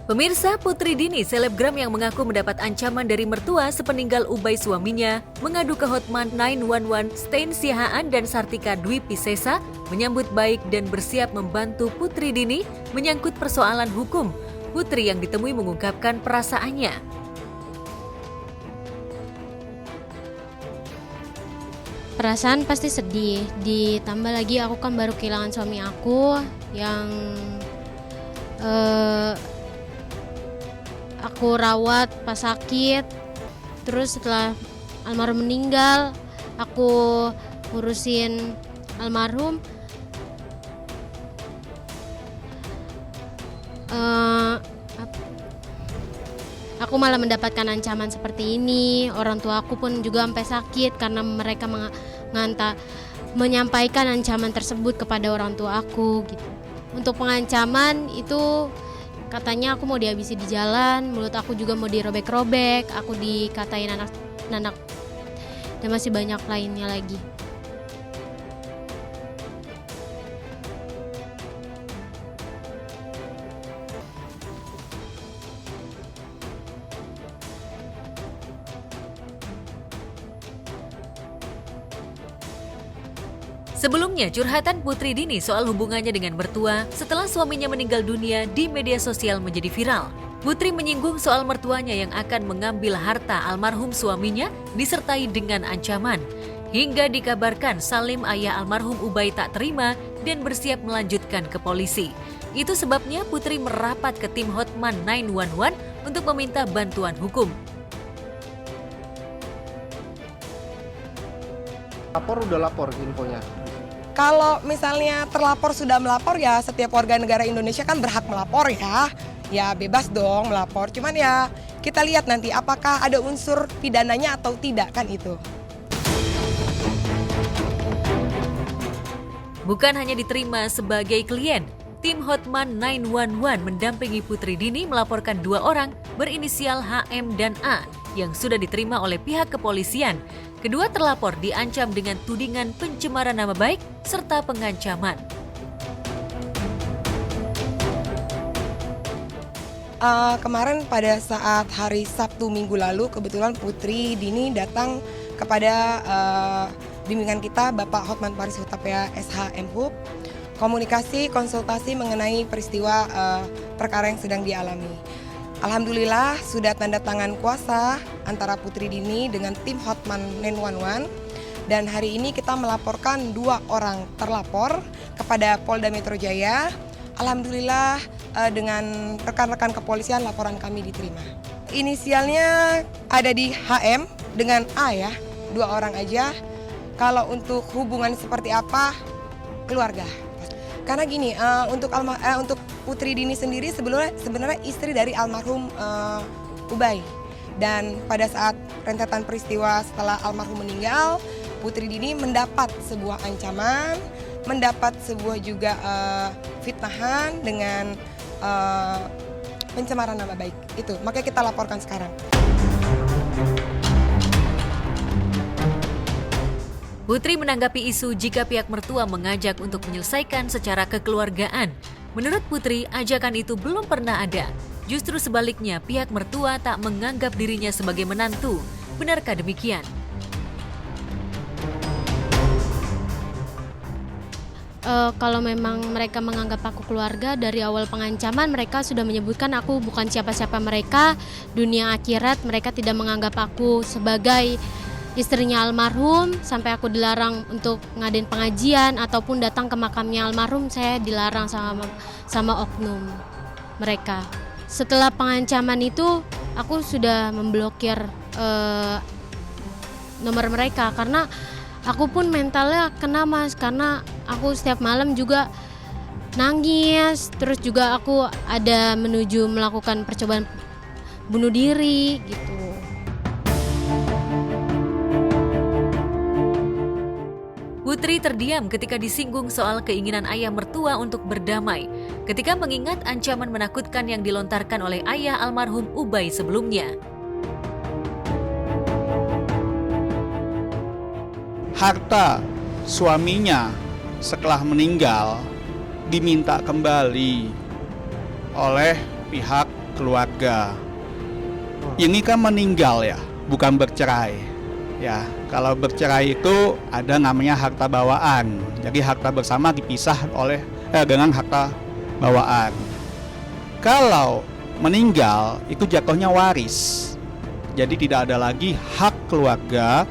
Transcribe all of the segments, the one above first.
Pemirsa, Putri Dini, selebgram yang mengaku mendapat ancaman dari mertua sepeninggal Ubay suaminya, mengadu ke Hotman 911 Stein Siahaan dan Sartika Dwi Pisesa, menyambut baik dan bersiap membantu Putri Dini menyangkut persoalan hukum. Putri yang ditemui mengungkapkan perasaannya. Perasaan pasti sedih, ditambah lagi aku kan baru kehilangan suami aku yang aku rawat pas sakit. Terus setelah almarhum meninggal, aku ngurusin almarhum. Aku malah mendapatkan ancaman seperti ini. Orang tua aku pun juga sampai sakit karena mereka menyampaikan ancaman tersebut kepada orang tua aku gitu. Untuk pengancaman itu katanya aku mau dihabisi di jalan, mulut aku juga mau dirobek-robek, aku dikatain anak dan masih banyak lainnya lagi. Sebelumnya, curhatan Putri Dini soal hubungannya dengan mertua setelah suaminya meninggal dunia di media sosial menjadi viral. Putri menyinggung soal mertuanya yang akan mengambil harta almarhum suaminya disertai dengan ancaman. Hingga dikabarkan Salim, ayah almarhum Ubay, tak terima dan bersiap melanjutkan ke polisi. Itu sebabnya Putri merapat ke tim Hotman 911 untuk meminta bantuan hukum. Udah lapor infonya. Kalau misalnya terlapor sudah melapor, ya setiap warga negara Indonesia kan berhak melapor ya. Ya bebas dong melapor, cuman ya kita lihat nanti apakah ada unsur pidananya atau tidak kan itu. Bukan hanya diterima sebagai klien, tim Hotman 911 mendampingi Putri Dini melaporkan 2 orang berinisial HM dan A yang sudah diterima oleh pihak kepolisian. Kedua terlapor diancam dengan tudingan pencemaran nama baik serta pengancaman. Kemarin pada saat hari Sabtu minggu lalu kebetulan Putri Dini datang kepada bimbingan kita Bapak Hotman Paris Hutapea SH MHub, komunikasi konsultasi mengenai peristiwa perkara yang sedang dialami. Alhamdulillah sudah tanda tangan kuasa antara Putri Dini dengan tim Hotman 911 dan hari ini kita melaporkan 2 orang terlapor kepada Polda Metro Jaya. Alhamdulillah dengan rekan-rekan kepolisian laporan kami diterima. Inisialnya ada di HM dengan A ya, 2 orang aja. Kalau untuk hubungan seperti apa, keluarga. Karena gini, untuk Putri Dini sendiri sebenarnya istri dari almarhum Ubay. Dan pada saat rentetan peristiwa setelah almarhum meninggal, Putri Dini mendapat sebuah ancaman, mendapat sebuah juga fitnahan dengan pencemaran nama baik. Itu, makanya kita laporkan sekarang. Putri menanggapi isu jika pihak mertua mengajak untuk menyelesaikan secara kekeluargaan. Menurut Putri, ajakan itu belum pernah ada. Justru sebaliknya, pihak mertua tak menganggap dirinya sebagai menantu. Benarkah demikian? Kalau memang mereka menganggap aku keluarga, dari awal pengancaman mereka sudah menyebutkan aku bukan siapa-siapa mereka. Dunia akhirat mereka tidak menganggap aku sebagai istrinya almarhum, sampai aku dilarang untuk ngadain pengajian ataupun datang ke makamnya almarhum. Saya dilarang sama oknum mereka. Setelah pengancaman itu aku sudah memblokir nomor mereka karena aku pun mentalnya kena Mas, karena aku setiap malam juga nangis, terus juga aku ada menuju melakukan percobaan bunuh diri gitu. Putri terdiam ketika disinggung soal keinginan ayah mertua untuk berdamai, ketika mengingat ancaman menakutkan yang dilontarkan oleh ayah almarhum Ubay sebelumnya. Harta suaminya setelah meninggal diminta kembali oleh pihak keluarga. Ini kan meninggal ya, bukan bercerai. Ya, kalau bercerai itu ada namanya harta bawaan. Jadi harta bersama dipisah dengan harta bawaan. Kalau meninggal itu jatuhnya waris. Jadi tidak ada lagi hak keluarga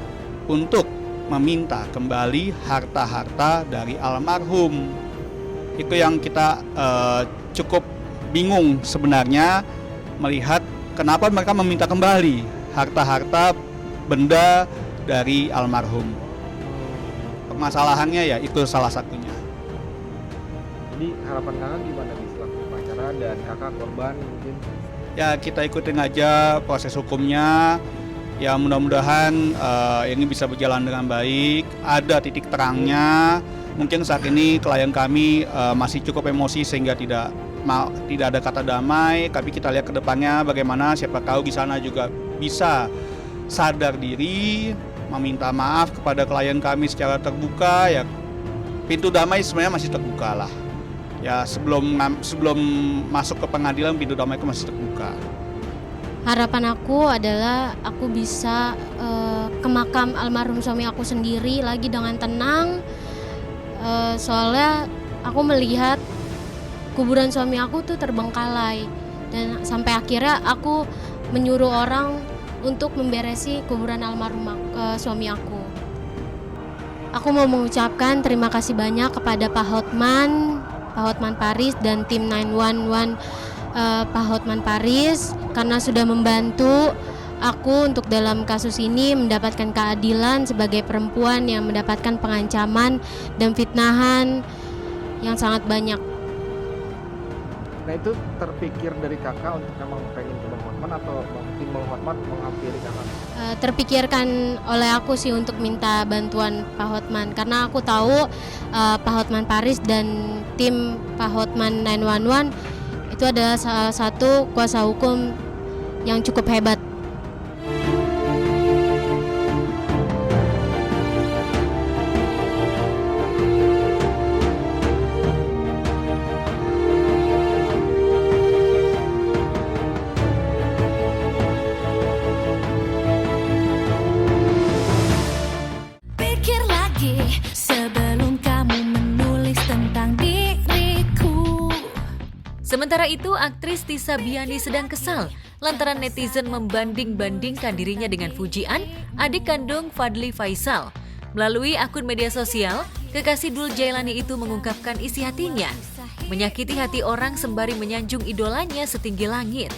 untuk meminta kembali harta-harta dari almarhum. Itu yang kita cukup bingung sebenarnya melihat kenapa mereka meminta kembali harta-harta benda dari almarhum. Permasalahannya ya itu salah satunya. Jadi harapan kakak gimana nih selaku pengacara dan kakak korban mungkin? Ya kita ikutin aja proses hukumnya. Ya mudah-mudahan ini bisa berjalan dengan baik. Ada titik terangnya. Mungkin saat ini klien kami masih cukup emosi sehingga tidak ada kata damai. Tapi kita lihat ke depannya bagaimana, siapa tahu di sana juga bisa sadar diri, meminta maaf kepada klien kami secara terbuka. Ya pintu damai sebenarnya masih terbuka lah. Ya sebelum masuk ke pengadilan pintu damai itu masih terbuka. Harapan aku adalah aku bisa ke makam almarhum suami aku sendiri lagi dengan tenang. Soalnya aku melihat kuburan suami aku tuh terbengkalai dan sampai akhirnya aku menyuruh orang untuk memberesi kuburan almarhum suami aku. Aku mau mengucapkan terima kasih banyak kepada Pak Hotman Paris dan tim 911 Pak Hotman Paris karena sudah membantu aku untuk dalam kasus ini mendapatkan keadilan sebagai perempuan yang mendapatkan pengancaman dan fitnahan yang sangat banyak. Nah itu terpikir dari kakak untuk memang pengen ke Bang Hotman atau tim Bang Hotman menghampiri kakak? Terpikirkan oleh aku sih untuk minta bantuan Pak Hotman karena aku tahu Pak Hotman Paris dan tim Pak Hotman 911 itu adalah salah satu kuasa hukum yang cukup hebat. Pikir lagi sebelum kamu menulis tentang diriku. Sementara itu, aktris Tisa Biani sedang kesal lantaran netizen membanding-bandingkan dirinya dengan Fujian, adik kandung Fadly Faisal. Melalui akun media sosial, kekasih Dul Jailani itu mengungkapkan isi hatinya, menyakiti hati orang sembari menyanjung idolanya setinggi langit.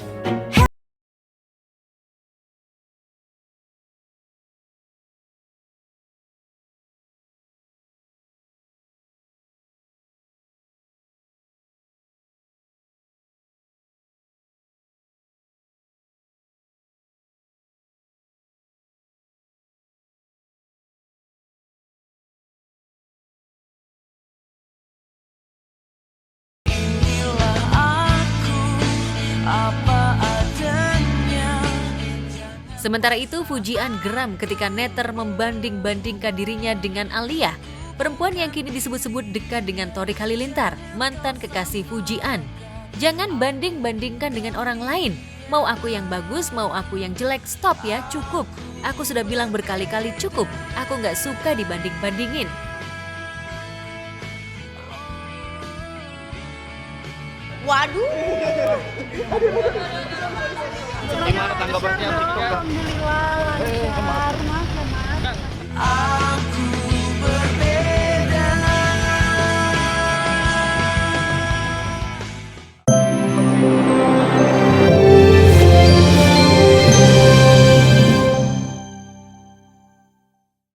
Sementara itu, Fujian geram ketika Netter membanding-bandingkan dirinya dengan Alia, perempuan yang kini disebut-sebut dekat dengan Thorik Halilintar, mantan kekasih Fujian. Jangan banding-bandingkan dengan orang lain. Mau aku yang bagus, mau aku yang jelek, stop ya, cukup. Aku sudah bilang berkali-kali cukup, aku nggak suka dibanding-bandingin. Waduh. Gimana tanggapannya TikTok? Alhamdulillah lancar. Mas ya, Mas.